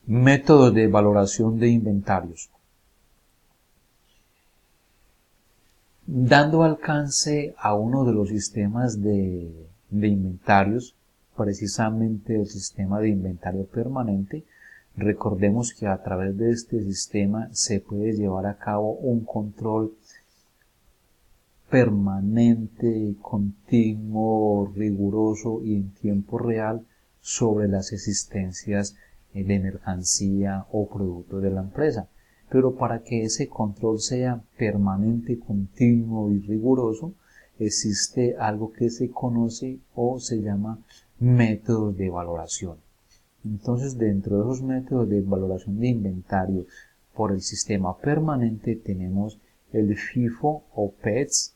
Métodos de valoración de inventarios. Dando alcance a uno de los sistemas de inventarios, precisamente el sistema de inventario permanente, recordemos que a través de este sistema se puede llevar a cabo un control permanente, continuo, riguroso y en tiempo real sobre las existencias de mercancía o productos de la empresa. Pero para que ese control sea permanente, continuo y riguroso, existe algo que se conoce o se llama métodos de valoración. Entonces, dentro de esos métodos de valoración de inventario por el sistema permanente tenemos el FIFO o PETS,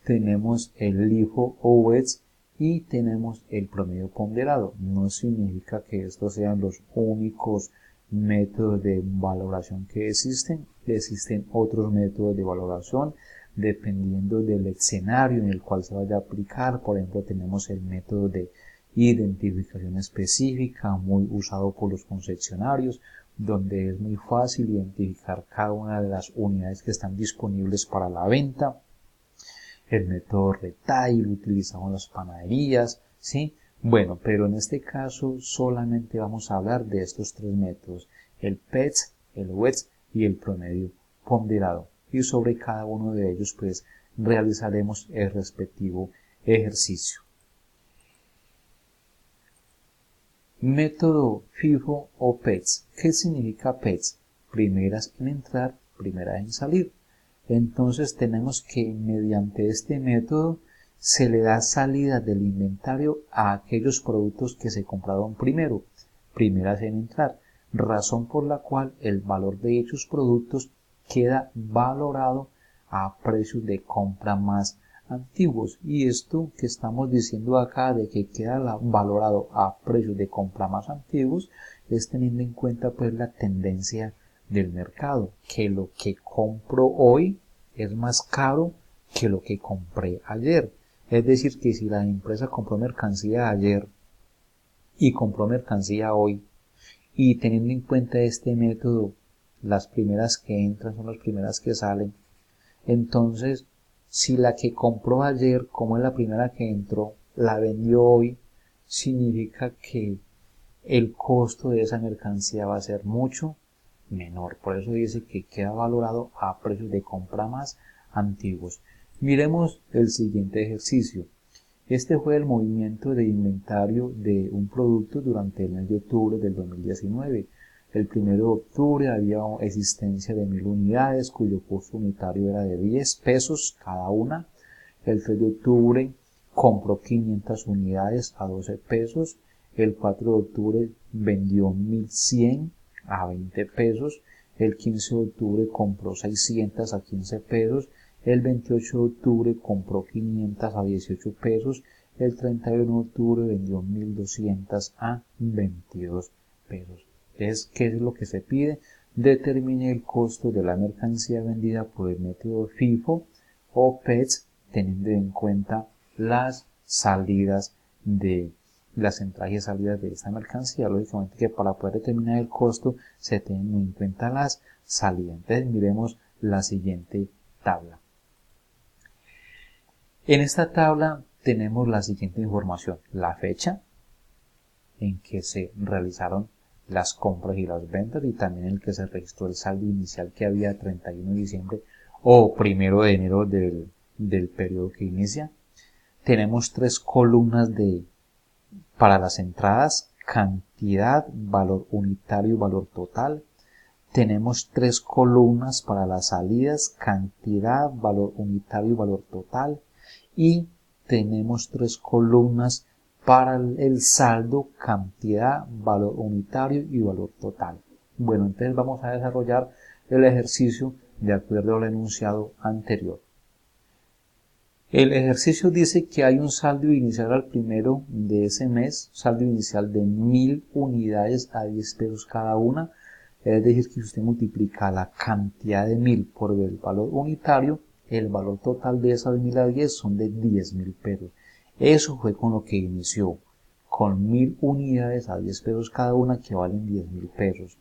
tenemos el LIFO o WETS y tenemos el promedio ponderado. No significa que estos sean los únicos métodos de valoración que existen. Existen otros métodos de valoración dependiendo del escenario en el cual se vaya a aplicar. Por ejemplo, tenemos el método de identificación específica, muy usado por los concesionarios, donde es muy fácil identificar cada una de las unidades que están disponibles para la venta. El método retail, utilizamos las panaderías, ¿sí? Bueno, pero en este caso solamente vamos a hablar de estos tres métodos, el PETS, el WETS y el promedio ponderado. Y sobre cada uno de ellos, pues, realizaremos el respectivo ejercicio. Método FIFO o PETS. ¿Qué significa PETS? Primeras en entrar, primeras en salir. Entonces tenemos que mediante este método se le da salida del inventario a aquellos productos que se compraron primero, primeras en entrar, razón por la cual el valor de dichos productos queda valorado a precios de compra más antiguos. Y esto que estamos diciendo acá de que queda valorado a precios de compra más antiguos es teniendo en cuenta pues la tendencia del mercado, que lo que compro hoy es más caro que lo que compré ayer. Es decir, que si la empresa compró mercancía ayer y compró mercancía hoy, y teniendo en cuenta este método, las primeras que entran son las primeras que salen, entonces si la que compró ayer, como es la primera que entró, la vendió hoy, significa que el costo de esa mercancía va a ser mucho menor. Por eso dice que queda valorado a precios de compra más antiguos. Miremos el siguiente ejercicio. Este fue el movimiento de inventario de un producto durante el mes de octubre del 2019. El 1 de octubre había existencia de 1000 unidades cuyo costo unitario era de 10 pesos cada una. El 3 de octubre compró 500 unidades a 12 pesos. El 4 de octubre vendió 1100 a 20 pesos. El 15 de octubre compró 600 a 15 pesos. El 28 de octubre compró 500 a 18 pesos. El 31 de octubre vendió 1200 a 22 pesos. Entonces, ¿qué es lo que se pide? Determine el costo de la mercancía vendida por el método FIFO o PETS, teniendo en cuenta las salidas de las entradas y salidas de esta mercancía. Lógicamente que para poder determinar el costo se tienen en cuenta las salidas. Entonces miremos la siguiente tabla. En esta tabla tenemos la siguiente información: la fecha en que se realizaron las compras y las ventas y también en el que se registró el saldo inicial que había 31 de diciembre o 1 de enero del periodo que inicia. Tenemos tres columnas para las entradas: cantidad, valor unitario y valor total. Tenemos tres columnas para las salidas: cantidad, valor unitario y valor total. Y tenemos tres columnas para el saldo: cantidad, valor unitario y valor total. Bueno, entonces vamos a desarrollar el ejercicio de acuerdo al enunciado anterior. El ejercicio dice que hay un saldo inicial al primero de ese mes, saldo inicial de 1000 unidades a 10 pesos cada una. Es decir, que si usted multiplica la cantidad de 1000 por el valor unitario, el valor total de esas 1000 a 10 son de 10.000 pesos. Eso fue con lo que inició con 1000 unidades a 10 pesos cada una que valen 10.000 pesos.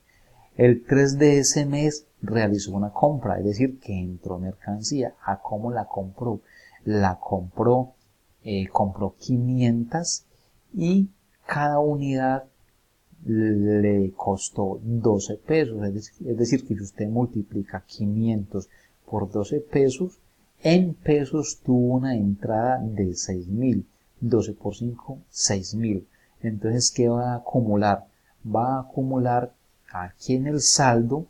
El 3 de ese mes realizó una compra, es decir, que entró mercancía. ¿A cómo la compró? La compró, compró 500 y cada unidad le costó 12 pesos. Es decir, que si usted multiplica 500 por 12 pesos, en pesos tuvo una entrada de 6.000. 12 por 5, 6.000. Entonces, ¿qué va a acumular? Va a acumular aquí en el saldo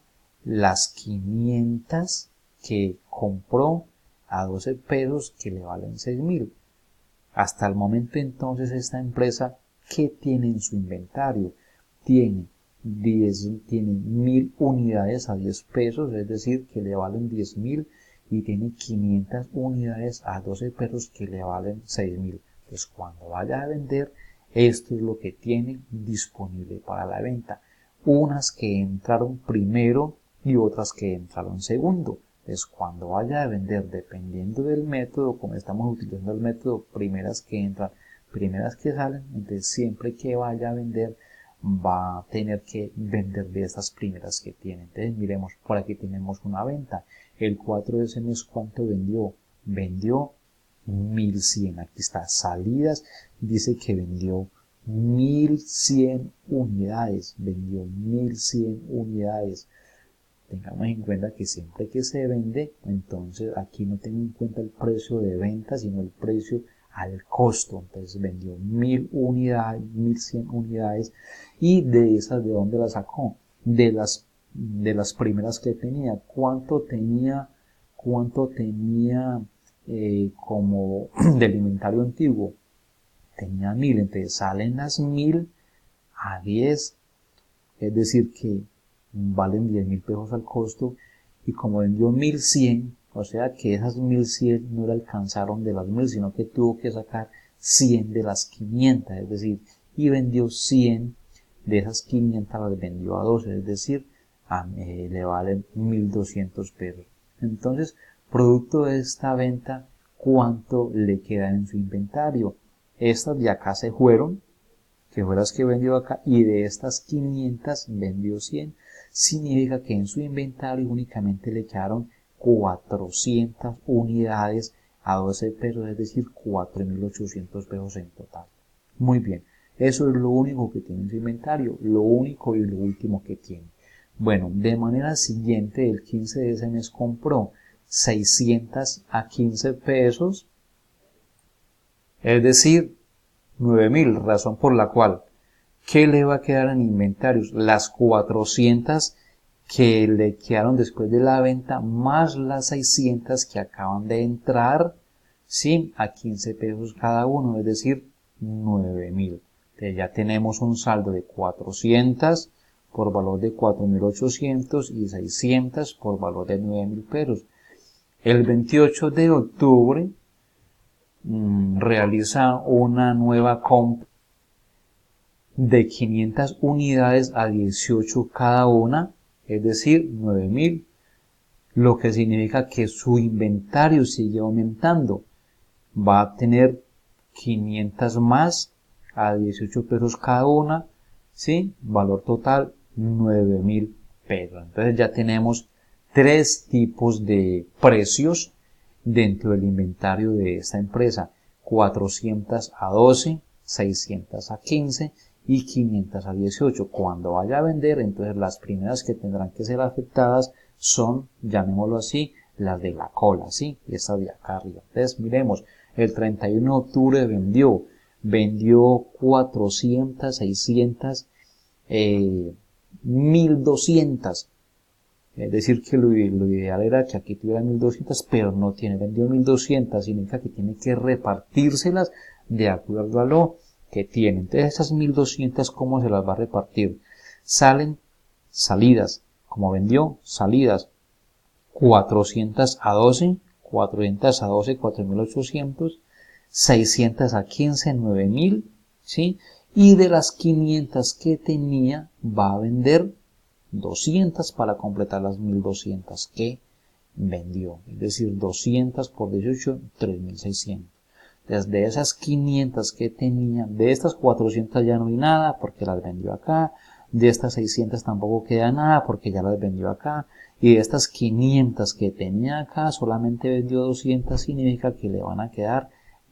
las 500 que compró a 12 pesos que le valen 6.000. Hasta el momento entonces esta empresa, ¿qué tiene en su inventario? Tiene 1.000 unidades a 10 pesos, es decir, que le valen 10.000 y tiene 500 unidades a 12 pesos que le valen 6.000. Entonces, cuando vaya a vender, esto es lo que tiene disponible para la venta. Unas que entraron primero y otras que entraron segundo. Entonces, cuando vaya a vender, dependiendo del método, como estamos utilizando el método primeras que entran, primeras que salen, entonces siempre que vaya a vender, va a tener que vender de estas primeras que tiene. Entonces, miremos, por aquí tenemos una venta. El 4 de ese mes, ¿cuánto vendió? Vendió 1.100. Aquí está, salidas, dice que vendió 1.100 unidades, vendió 1.100 unidades. Tengamos en cuenta que siempre que se vende, entonces aquí no tengo en cuenta el precio de venta, sino el precio al costo. Entonces vendió 1.000 unidades, 1.100 unidades, y de esas, ¿de dónde las sacó? De las primeras que tenía. ¿Cuánto tenía como del inventario antiguo? Tenía 1.000, entonces salen las 1.000 a 10, es decir que valen 10.000 pesos al costo, y como vendió 1.100, o sea que esas 1.100 no le alcanzaron de las 1.000, sino que tuvo que sacar 100 de las 500, es decir, y vendió 100 de esas 500, las vendió a 12, es decir, le valen 1.200 pesos. Entonces, producto de esta venta, ¿cuánto le queda en su inventario? Estas de acá se fueron, que fue las que vendió acá, y de estas 500 vendió 100. Significa que en su inventario únicamente le quedaron 400 unidades a 12 pesos, es decir, 4.800 pesos en total. Muy bien, eso es lo único que tiene en su inventario, lo único y lo último que tiene. Bueno, de manera siguiente, el 15 de ese mes compró 600 a 15 pesos, es decir, 9.000, razón por la cual, ¿qué le va a quedar en inventarios? Las 400 que le quedaron después de la venta, más las 600 que acaban de entrar, ¿sí? A 15 pesos cada uno, es decir, 9.000. Entonces ya tenemos un saldo de 400 por valor de 4.800 y 600 por valor de 9.000 pesos. El 28 de octubre realiza una nueva compra de 500 unidades a 18 cada una, es decir, 9.000, lo que significa que su inventario sigue aumentando. Va a tener 500 más a 18 pesos cada una, ¿sí? Valor total 9.000 pesos. Entonces ya tenemos tres tipos de precios dentro del inventario de esta empresa: 400 a 12, 600 a 15 y 500 a 18. Cuando vaya a vender, entonces las primeras que tendrán que ser afectadas son, llamémoslo así, las de la cola, ¿sí? Estas de acá arriba. Entonces miremos, el 31 de octubre vendió 400, 600, 1.200. Es decir, que lo ideal era que aquí tuviera 1.200, pero no tiene, vendió 1.200, significa que tiene que repartírselas de acuerdo a lo que tiene. Entonces esas 1.200, ¿cómo se las va a repartir? Salidas, como vendió, salidas, 400 a 12, 400 a 12, 4.800, 600 a 15, 9.000, ¿sí? Y de las 500 que tenía, va a vender 200 para completar las 1.200 que vendió, es decir, 200 por 18, 3.600. Desde esas 500 que tenía, de estas 400 ya no hay nada porque las vendió acá, de estas 600 tampoco queda nada porque ya las vendió acá, y de estas 500 que tenía acá solamente vendió 200, significa que le van a quedar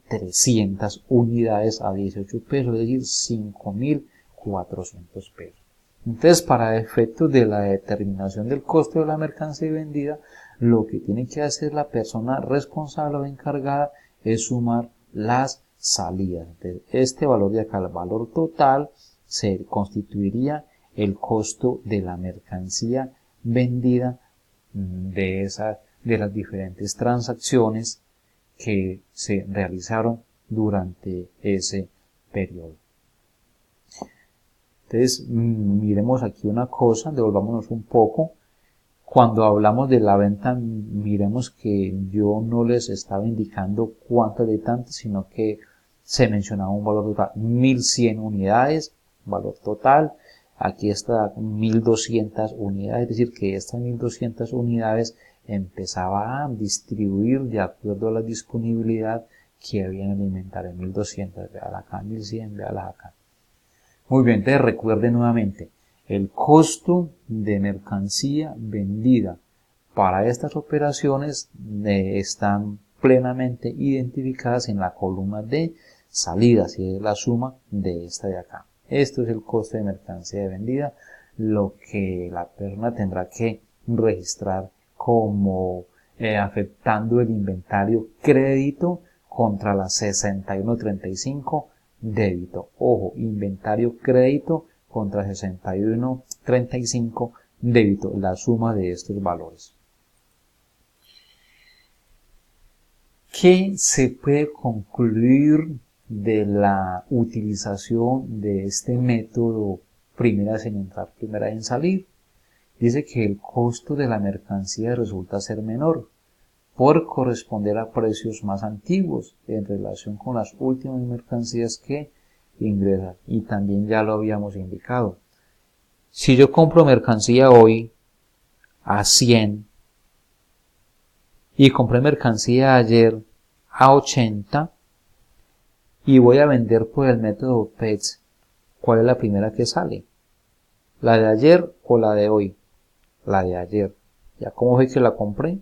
300 unidades a 18 pesos, es decir, 5.400 pesos. Entonces, para efectos de la determinación del costo de la mercancía vendida, lo que tiene que hacer la persona responsable o encargada es sumar las salidas. Entonces, este valor de acá, el valor total, se constituiría el costo de la mercancía vendida de las diferentes transacciones que se realizaron durante ese periodo. Entonces, miremos aquí una cosa, devolvámonos un poco. Cuando hablamos de la venta, miremos que yo no les estaba indicando cuántas de tantas, sino que se mencionaba un valor total, 1.100 unidades, valor total. Aquí está 1.200 unidades, es decir, que estas 1.200 unidades empezaba a distribuir de acuerdo a la disponibilidad que había en el inventario. 1.200, véala acá, 1.100, véala acá. Muy bien, entonces recuerde nuevamente, el costo de mercancía vendida para estas operaciones están plenamente identificadas en la columna de salidas y es la suma de esta de acá. Esto es el costo de mercancía vendida, lo que la persona tendrá que registrar como afectando el inventario crédito contra la 6135 débito. Ojo, inventario crédito contra 6135 débito, la suma de estos valores. ¿Qué se puede concluir de la utilización de este método primeras en entrar, primeras en salir? Dice que el costo de la mercancía resulta ser menor por corresponder a precios más antiguos en relación con las últimas mercancías que ingresan. Y también ya lo habíamos indicado. Si yo compro mercancía hoy a 100 y compré mercancía ayer a 80 y voy a vender por el método PETS, ¿cuál es la primera que sale? ¿La de ayer o la de hoy? La de ayer. ¿Ya cómo fue que la compré?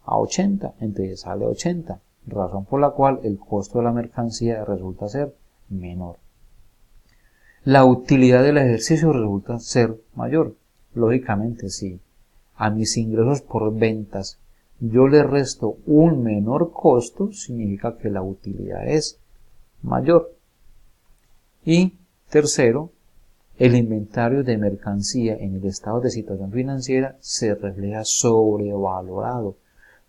A 80, entonces sale 80, razón por la cual el costo de la mercancía resulta ser menor. La utilidad del ejercicio resulta ser mayor. Lógicamente, si a mis ingresos por ventas yo le resto un menor costo, significa que la utilidad es mayor. Y tercero, el inventario de mercancía en el estado de situación financiera se refleja sobrevalorado,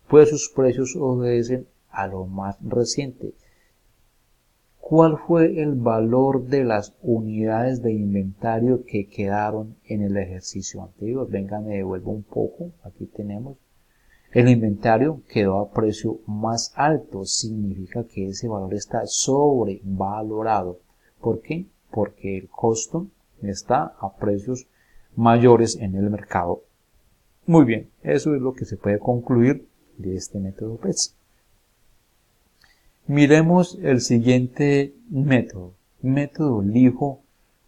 pues sus precios obedecen a lo más reciente. ¿Cuál fue el valor de las unidades de inventario que quedaron en el ejercicio anterior? Venga, me devuelvo un poco. Aquí tenemos. El inventario quedó a precio más alto. Significa que ese valor está sobrevalorado. ¿Por qué? Porque el costo está a precios mayores en el mercado. Muy bien, eso es lo que se puede concluir de este método PETS. Miremos el siguiente método, método LIFO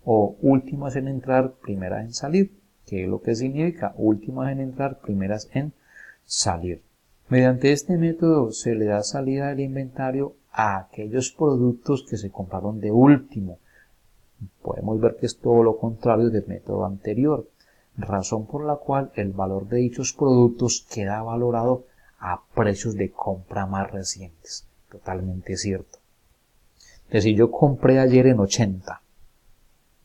o últimas en entrar, primeras en salir. ¿Qué es lo que significa? Últimas en entrar, primeras en salir. Mediante este método se le da salida del inventario a aquellos productos que se compraron de último. Podemos ver que es todo lo contrario del método anterior, razón por la cual el valor de dichos productos queda valorado a precios de compra más recientes. Totalmente cierto. Es decir, yo compré ayer en 80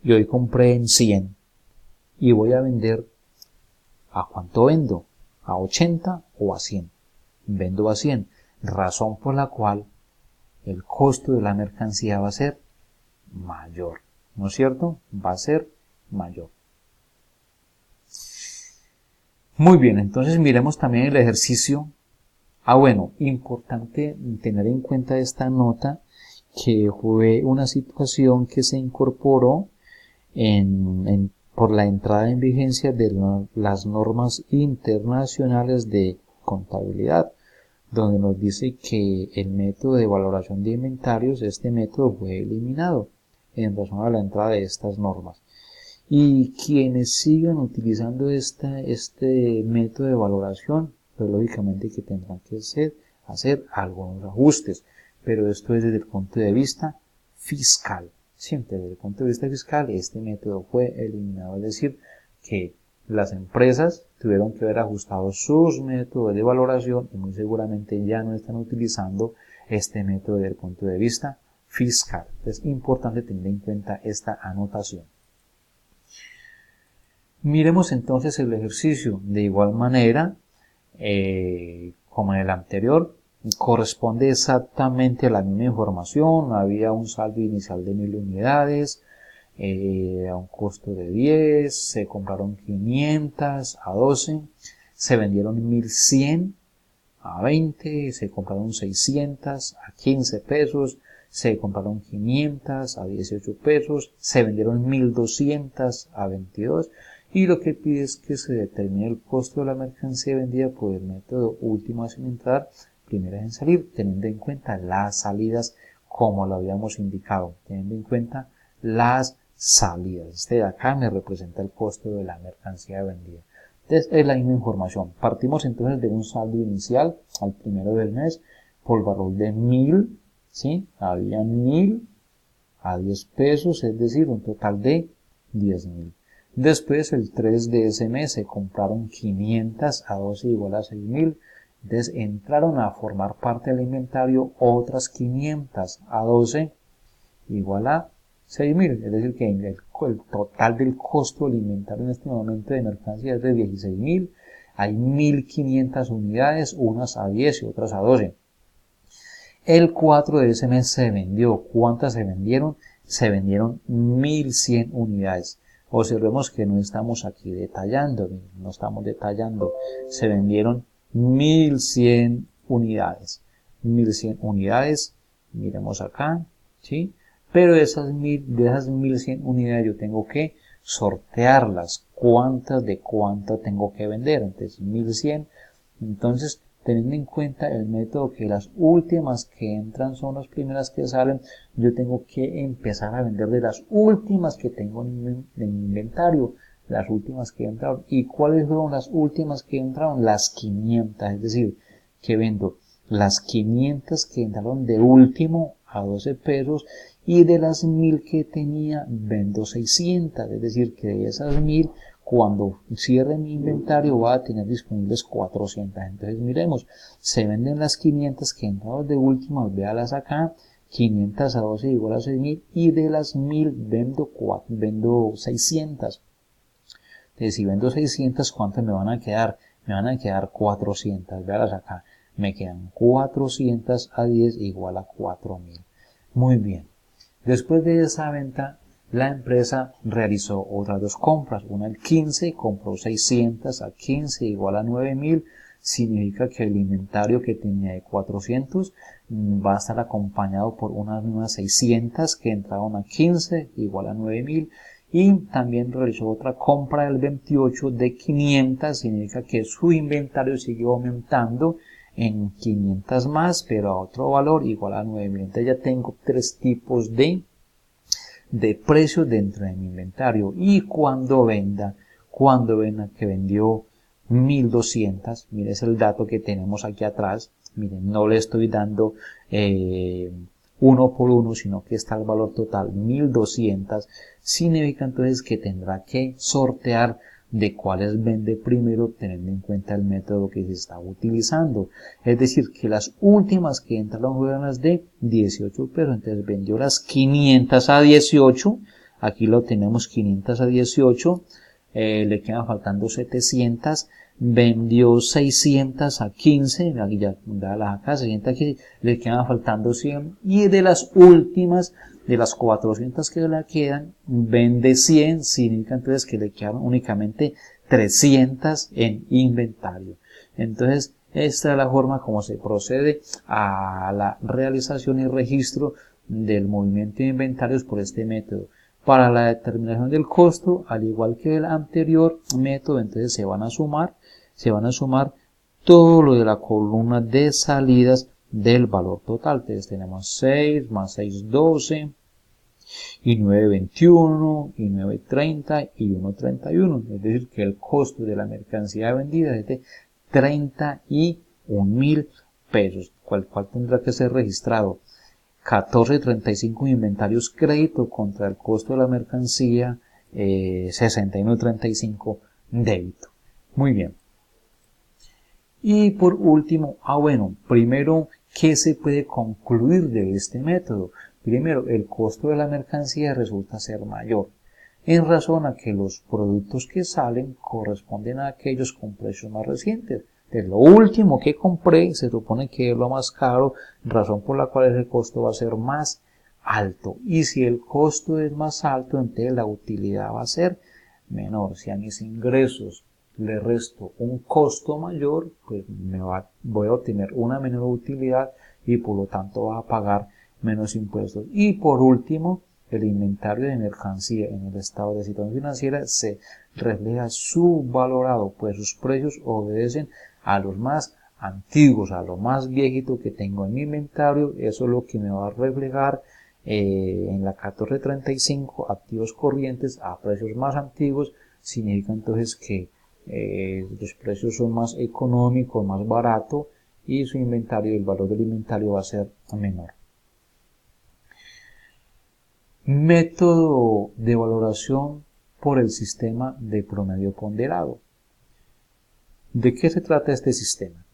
y hoy compré en 100 y voy a vender, ¿a cuánto vendo? ¿A 80 o a 100? Vendo a 100, razón por la cual el costo de la mercancía va a ser mayor, ¿no es cierto? Va a ser mayor. Muy bien, entonces miremos también el ejercicio. Bueno, importante tener en cuenta esta nota que fue una situación que se incorporó por la entrada en vigencia de las normas internacionales de contabilidad, donde nos dice que el método de valoración de inventarios, este método fue eliminado en razón a la entrada de estas normas. Y quienes sigan utilizando este método de valoración, pues lógicamente que tendrán que hacer algunos ajustes, pero esto es desde el punto de vista fiscal. Siempre desde el punto de vista fiscal este método fue eliminado, es decir, que las empresas tuvieron que haber ajustado sus métodos de valoración y muy seguramente ya no están utilizando este método desde el punto de vista fiscal. Es importante tener en cuenta esta anotación. Miremos entonces el ejercicio. De igual manera, como en el anterior, corresponde exactamente a la misma información. Había un saldo inicial de 1000 unidades, a un costo de 10, se compraron 500 a 12, se vendieron 1100 a 20, se compraron 600 a 15 pesos, se compraron 500 a 18 pesos, se vendieron 1200 a 22 y lo que pide es que se determine el costo de la mercancía vendida por el método último sin entrar, primera en salir, teniendo en cuenta las salidas como lo habíamos indicado, teniendo en cuenta las salidas. Este de acá me representa el costo de la mercancía vendida. Entonces es la misma información. Partimos entonces de un saldo inicial al primero del mes por valor de 1000, ¿sí? Había 1000 a 10 pesos, es decir, un total de 10.000. Después el 3 de ese mes se compraron 500 a 12 igual a 6000. Entonces entraron a formar parte del inventario otras 500 a 12 igual a 6000, es decir que el total del costo del inventario en este momento de mercancía es de 16.000, hay 1500 unidades, unas a 10 y otras a 12. El 4 de ese mes se vendió. ¿Cuántas se vendieron? Se vendieron 1100 unidades. Observemos que no estamos aquí detallando, no estamos detallando. Se vendieron 1100 unidades. 1100 unidades, miremos acá, ¿sí? Pero de esas 1100 unidades yo tengo que sortearlas. ¿Cuántas de cuánto tengo que vender? Entonces 1100. Entonces, teniendo en cuenta el método que las últimas que entran son las primeras que salen, yo tengo que empezar a vender de las últimas que tengo en mi inventario, las últimas que entraron. ¿Y cuáles fueron las últimas que entraron? Las 500, es decir, que vendo las 500 que entraron de último a 12 pesos y de las 1000 que tenía vendo 600, es decir, que de esas 1000 cuando cierre mi inventario va a tener disponibles 400. Entonces miremos, se venden las 500 que entraron de última, véalas acá, 500 a 12 igual a 6000 y de las 1000 vendo 600. Entonces si vendo 600, ¿cuántas me van a quedar? Me van a quedar 400, véalas acá, me quedan 400 a 10 igual a 4000. Muy bien. Después de esa venta, la empresa realizó otras dos compras. Una el 15, compró 600 a 15 igual a 9000. Significa que el inventario que tenía de 400 va a estar acompañado por unas nuevas 600 que entraron a 15 igual a 9000. Y también realizó otra compra del 28 de 500. Significa que su inventario siguió aumentando en 500 más, pero a otro valor igual a 9000. Entonces ya tengo tres tipos de precios dentro de mi inventario. Y cuando venda que vendió 1200, miren el dato que tenemos aquí atrás, miren, no le estoy dando uno por uno, sino que está el valor total 1200, significa entonces que tendrá que sortear de cuáles vende primero, teniendo en cuenta el método que se está utilizando. Es decir, que las últimas que entraron fueron las de 18 pesos, entonces vendió las 500 a 18, aquí lo tenemos 500 a 18, le quedan faltando 700, vendió 600 a 15, aquí ya las acá, 600 a 15, le quedan faltando 100, y de las últimas, de las 400 que le quedan, vende 100, significa entonces que le quedan únicamente 300 en inventario. Entonces, esta es la forma como se procede a la realización y registro del movimiento de inventarios por este método. Para la determinación del costo, al igual que el anterior método, entonces se van a sumar todo lo de la columna de salidas del valor total. Entonces tenemos 6 más 6, 12, y 9, 21, y 9, 30, y 1, 31. Es decir, que el costo de la mercancía vendida es de 31.000 pesos, cual tendrá que ser registrado 14.35 inventarios crédito contra el costo de la mercancía, 61.35 débito. Muy bien. Y por último, primero, ¿qué se puede concluir de este método? Primero, el costo de la mercancía resulta ser mayor, en razón a que los productos que salen corresponden a aquellos con precios más recientes. Entonces, lo último que compré se supone que es lo más caro, razón por la cual ese costo va a ser más alto. Y si el costo es más alto, entonces la utilidad va a ser menor. Si a mis ingresos le resto un costo mayor, pues voy a obtener una menor utilidad y por lo tanto va a pagar menos impuestos. Y por último, el inventario de mercancía en el estado de situación financiera se refleja subvalorado, pues sus precios obedecen a los más antiguos, a lo más viejito que tengo en mi inventario. Eso es lo que me va a reflejar en la 1435, activos corrientes a precios más antiguos. Significa entonces que los precios son más económicos, más baratos, y su inventario, el valor del inventario va a ser menor. Método de valoración por el sistema de promedio ponderado. ¿De qué se trata este sistema?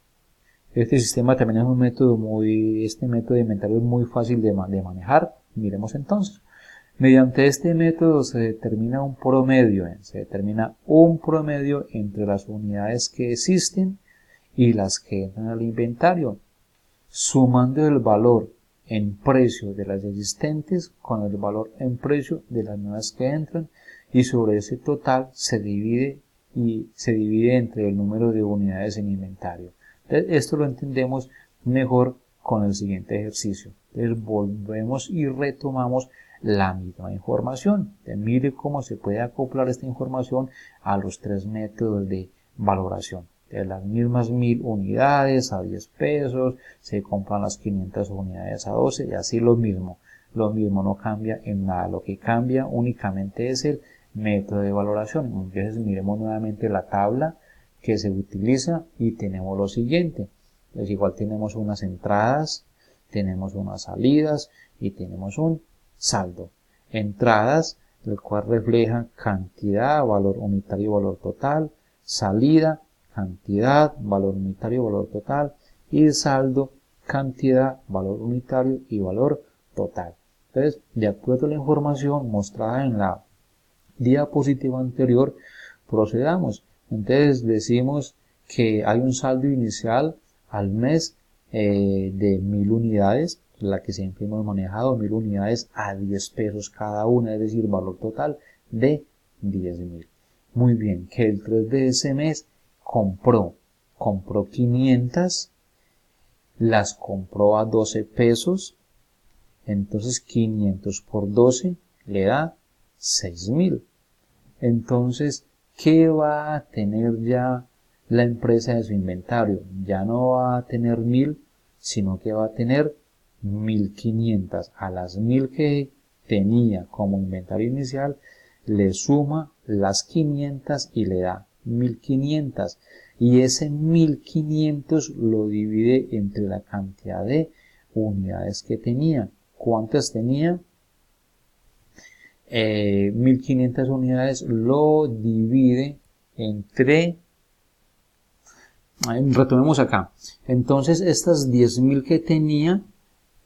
Este sistema también es un método este método de inventario es muy fácil de manejar. Miremos entonces. Mediante este método se determina un promedio entre las unidades que existen y las que entran al inventario, sumando el valor en precio de las existentes con el valor en precio de las nuevas que entran, y sobre ese total se divide entre el número de unidades en inventario. Entonces, esto lo entendemos mejor con el siguiente ejercicio. Entonces, volvemos y retomamos la misma información. Entonces, mire cómo se puede acoplar esta información a los tres métodos de valoración. De las mismas 1000 unidades a 10 pesos, se compran las 500 unidades a 12 y así lo mismo no cambia en nada. Lo que cambia únicamente es el método de valoración. Entonces miremos nuevamente la tabla que se utiliza y tenemos lo siguiente. Pues igual tenemos unas entradas, tenemos unas salidas y tenemos un saldo. Entradas, el cual refleja cantidad, valor unitario, valor total; salida, cantidad, valor unitario, valor total; y saldo, cantidad, valor unitario y valor total. Entonces, de acuerdo a la información mostrada en la diapositiva anterior, procedamos. Entonces decimos que hay un saldo inicial al mes de 1000 unidades, la que siempre hemos manejado, 1000 unidades a 10 pesos cada una, es decir, valor total de 10.000. Muy bien, que el 3 de ese mes compró 500, las compró a 12 pesos, entonces 500 por 12 le da 6.000. Entonces, ¿qué va a tener ya la empresa de su inventario? Ya no va a tener 1000, sino que va a tener 1500. A las 1000 que tenía como inventario inicial, le suma las 500 y le da 1500. Y ese 1500 lo divide entre la cantidad de unidades que tenía. ¿Cuántas tenía? 1500 unidades lo divide entre, retomemos acá. Entonces estas 10.000 que tenía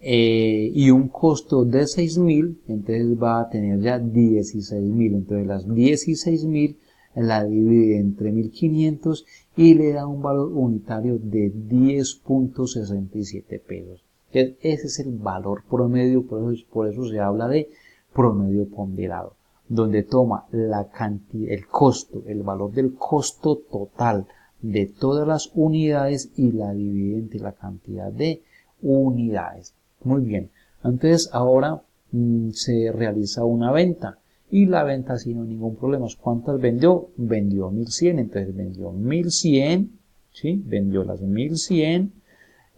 y un costo de 6.000, entonces va a tener ya 16.000. Entonces las 16.000 la divide entre 1500 y le da un valor unitario de 10.67 pesos. Entonces, ese es el valor promedio, por eso se habla de promedio ponderado, donde toma la cantidad, el valor del costo total de todas las unidades y la divide entre la cantidad de unidades. Muy bien, entonces ahora se realiza una venta, y la venta sin ningún problema. ¿Cuántas vendió? Vendió 1100, entonces vendió 1100 ¿sí? Vendió las 1100,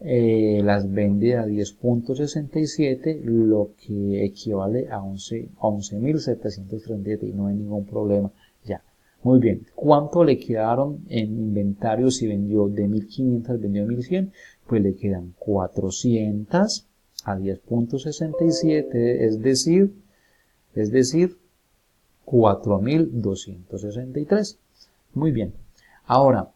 las vende a 10.67, lo que equivale a 11.737 y no hay ningún problema ya. Muy bien, ¿cuánto le quedaron en inventario si vendió de 1500, vendió 1100? Pues le quedan 400 a 10.67, es decir, 4.263. Muy bien. Ahora,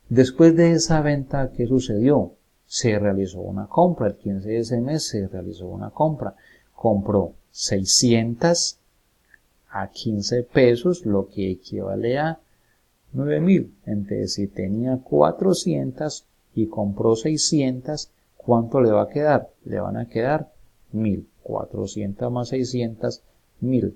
después de esa venta, ¿qué sucedió? Se realizó una compra. El 15 de ese mes se realizó una compra. Compró 600 a 15 pesos, lo que equivale a 9.000. Entonces, si tenía 400 y compró 600, ¿cuánto le va a quedar? Le van a quedar 1.000. 400 más 600, 1.000.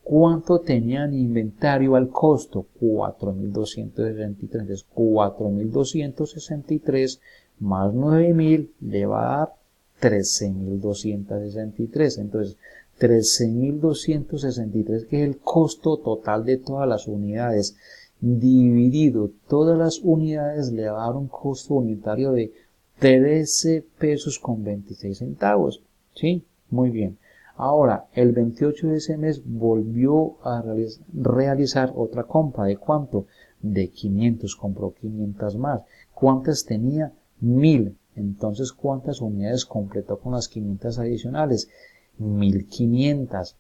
¿Cuánto tenía en inventario al costo? 4.263. Entonces, 4.263 más 9.000 le va a dar 13.263. Entonces, 13.263, que es el costo total de todas las unidades, dividido todas las unidades, le va a dar un costo unitario de 13 pesos con 26 centavos. ¿Sí? Muy bien. Ahora, el 28 de ese mes volvió a realizar otra compra. ¿De cuánto? De 500. Compró 500 más. ¿Cuántas tenía? 1.000. Entonces, ¿cuántas unidades completó con las 500 adicionales? 1.500.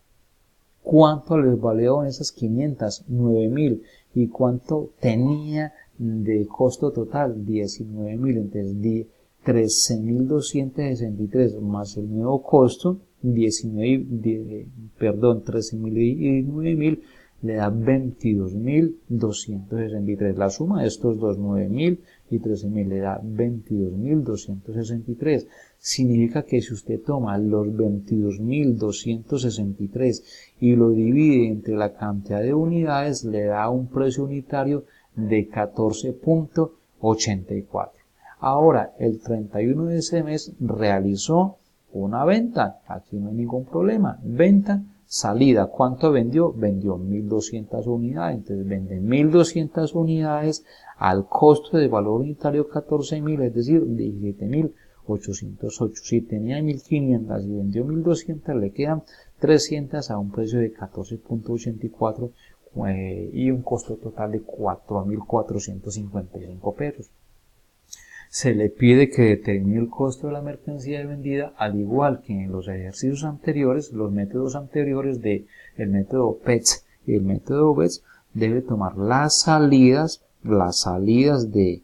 ¿Cuánto les valió en esas 500? 9.000. ¿Y cuánto tenía de costo total? 19.000. Entonces, 13.263 más el nuevo costo, 13.000 y 9.000 le da 22.263. La suma de estos dos, 9.000 y 13.000, le da 22.263. Significa que si usted toma los 22.263 y lo divide entre la cantidad de unidades, le da un precio unitario de 14.84. Ahora, el 31 de ese mes realizó una venta. Aquí no hay ningún problema. Venta, salida. ¿Cuánto vendió? Vendió 1.200 unidades. Entonces, vende 1.200 unidades al costo de valor unitario 14.000, es decir, 17.808. Si tenía 1.500 y vendió 1.200, le quedan 300 a un precio de 14.84 y un costo total de 4.455 pesos. Se le pide que determine el costo de la mercancía vendida, al igual que en los ejercicios anteriores, los métodos anteriores del método PETS y el método BETS, debe tomar las salidas de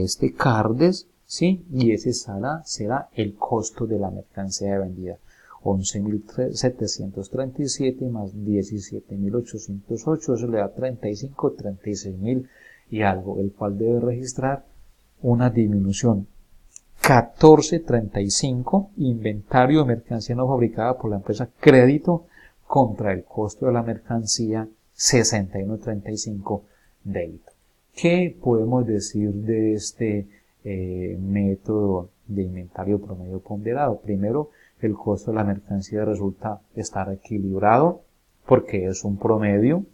este CARDES, ¿sí? Y ese será el costo de la mercancía vendida. 11.737 más 17.808, eso le da 36.000 y algo, el cual debe registrar una disminución 14.35, inventario de mercancía no fabricada por la empresa crédito contra el costo de la mercancía 61.35 débito. ¿Qué podemos decir de este método de inventario promedio ponderado? Primero, el costo de la mercancía resulta estar equilibrado porque es un promedio,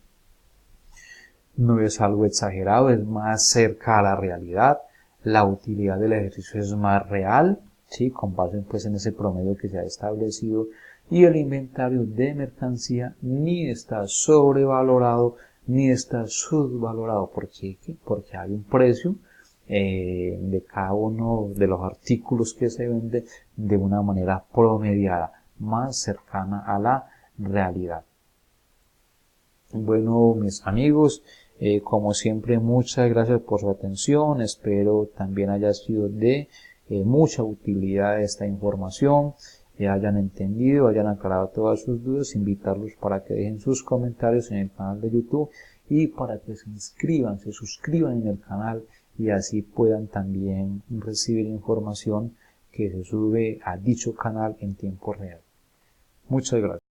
no es algo exagerado, es más cerca a la realidad. La utilidad del ejercicio es más real, ¿sí? Con base pues en ese promedio que se ha establecido, y el inventario de mercancía ni está sobrevalorado ni está subvalorado. ¿Por qué? Porque hay un precio de cada uno de los artículos que se vende de una manera promediada, más cercana a la realidad. Bueno, mis amigos, como siempre, muchas gracias por su atención. Espero también haya sido de mucha utilidad esta información, hayan entendido, hayan aclarado todas sus dudas. Invitarlos para que dejen sus comentarios en el canal de YouTube y para que se suscriban en el canal y así puedan también recibir información que se sube a dicho canal en tiempo real. Muchas gracias.